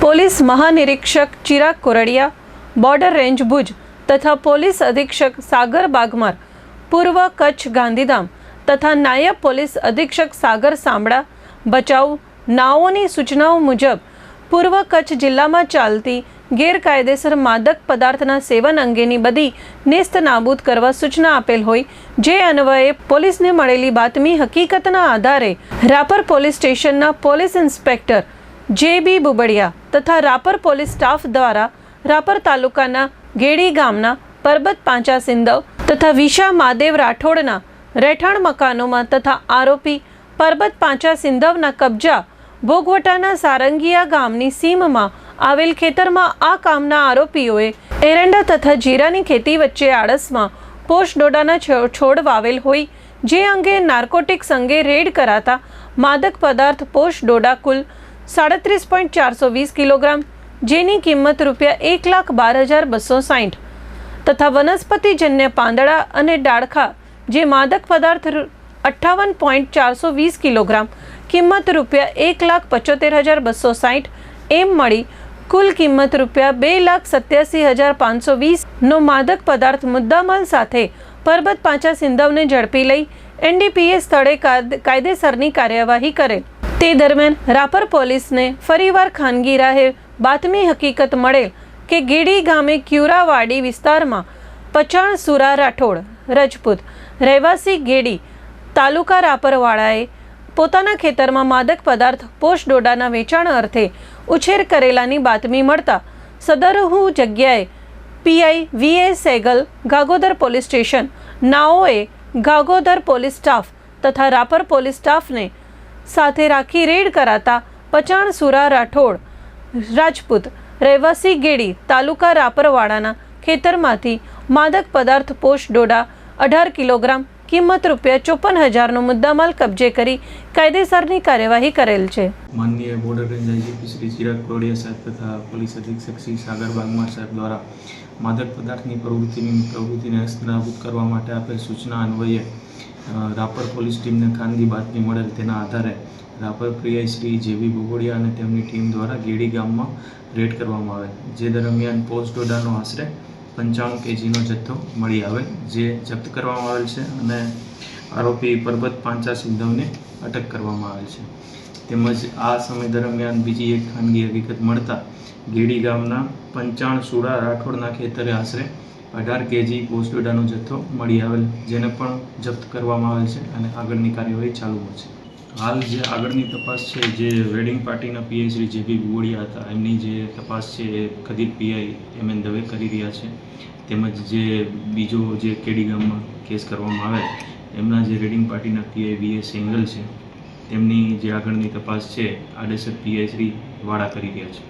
Police મહાનિરીક્ષક Chirag Koradia, border range Bhuj તથા police અધિક્ષક સાગર બાગમાર, પૂર્વ કચ્છ ગાંધીધામ તથા નાયબ પોલીસ અધિક્ષક સાગર સાંબળા, બચાવ નાઓની સૂચનાઓ મુજબ પૂર્વ કચ્છ જિલ્લામાં ચાલતી ગેરકાયદેસર માદક પદાર્થના સેવન અંગેની બધી નેસ્ત નાબૂદ કરવા સૂચના આપેલ હોય, જે અન્વયે પોલીસને મળેલી બાતમી હકીકતના આધારે રાપર પોલીસ સ્ટેશનના પોલીસ ઇન્સ્પેક્ટર જે.બી. બુબડિયા તથા રાપર પોલીસ સ્ટાફ દ્વારા રાપર તાલુકાના ગેડી ગામના પરબત પાંચા સિંધવ તથા વિશા મહાદેવ રાઠોડના રહેઠાણ મકાનોમાં તથા આરોપી પરબત પાંચા સિંધવના કબજા ભોગવટાના સારંગિયા ગામની સીમમાં આવેલ ખેતરમાં આ કામના આરોપીઓએ એરંડા તથા જીરાની ખેતી વચ્ચે આડસમાં પોષ ડોડાના છોડ વાવેલ હોય, જે અંગે નાર્કોટિક્સ અંગે રેડ કરાતા માદક પદાર્થ પોષ ડોડા કુલ 37.420 કિલોગ્રામ, જેની કિંમત ₹1,12,260 તથા વનસ્પતિજન્ય પાંદડા અને ડાળખા જે માદક પદાર્થ 58.420 કિલોગ્રામ, કિંમત ₹1,75,260 એમ મળી કુલ કિંમત ₹2,87,520 નો માદક પદાર્થ મુદ્દામાલ સાથે પરબત પાંચા સિંધવને ઝડપી લઈ NDPA સ્થળે કાયદેસરની કાર્યવાહી કરેલ. તે દરમિયાન રાપર પોલીસને ફરીવાર ખાનગી રાહે બાતમી હકીકત મળેલ કે ગેડી ગામે ક્યુરાવાડી વિસ્તારમાં પચાણ સુરા રાઠોડ રજપૂત રહેવાસી ગેડી તાલુકા રાપરવાળાએ પોતાના ખેતરમાં માદક પદાર્થ પોષ ડોડાના વેચાણ અર્થે ઉછેર કરેલાની બાતમી મળતા સદરહુ જગ્યાએ PI V.A. Segal Gagodar police station નાઓએ ગાગોદર પોલીસ સ્ટાફ તથા રાપર પોલીસ સ્ટાફને સાથે રાખી રેડ કરાતા પચાણ સુરા રાઠોડ રાજપૂત રહેવાસી ગેડી તાલુકા રાપરવાડાના ખેતરમાંથી માદક પદાર્થ પોષ ડોડા 18 કિલોગ્રામ, કિંમત ₹54,000નો મુદ્દામાલ કબજે કરી કાયદેસરની કાર્યવાહી કરેલ છે. માનનીય border range IGP Shri Chirag Kordia સાહેબ તથા પોલીસ અધિક્ષક શ્રી સાગર બાગમાર સાહેબ દ્વારા માદક પદાર્થની પ્રવૃત્તિને નાબૂદ કરવા માટે આપેલ સૂચના અન્વયે રાપર પોલીસ ટીમને ખાનગી બાતમી મળેલ, તેના આધારે રાપર પીઆઈ શ્રી જે.બી. બુબડિયા અને તેમની ટીમ દ્વારા ગેડી ગામમાં રેડ કરવામાં આવેલ, જે દરમિયાન પોષ ડોડાનો આશરે 95 kgનો જથ્થો મળી આવેલ, જે જપ્ત કરવામાં આવેલ છે અને આરોપી પરબત પાંચા સિંધવને અટક કરવામાં આવેલ છે. તેમજ આ સમય દરમિયાન બીજી એક ખાનગી હકીકત મળતા ગેડી ગામના પંચાણ સુરા રાઠોડના ખેતરે આશરે 18 kg પોષ ડોડાનો જથ્થો મળી આવેલ, જેને પણ જપ્ત કરવામાં આવેલ છે અને આગળની કાર્યવાહી ચાલુમાં છે. હાલ જે આગળની તપાસ છે, જે વેડિંગ પાર્ટીના પીઆઈ શ્રી જે.બી. બુબડિયા હતા, એમની જે તપાસ છે એ ખદીર પીઆઈ M.N. દવે કરી રહ્યા છે. તેમજ જે બીજો જે કેડી ગામમાં કેસ કરવામાં આવે એમના જે રેડિંગ પાર્ટીના પીઆઈ V.A. સેંગલ છે, તેમની જે આગળની તપાસ છે આડેસર પીઆઈ શ્રી વાળા કરી રહ્યા છે.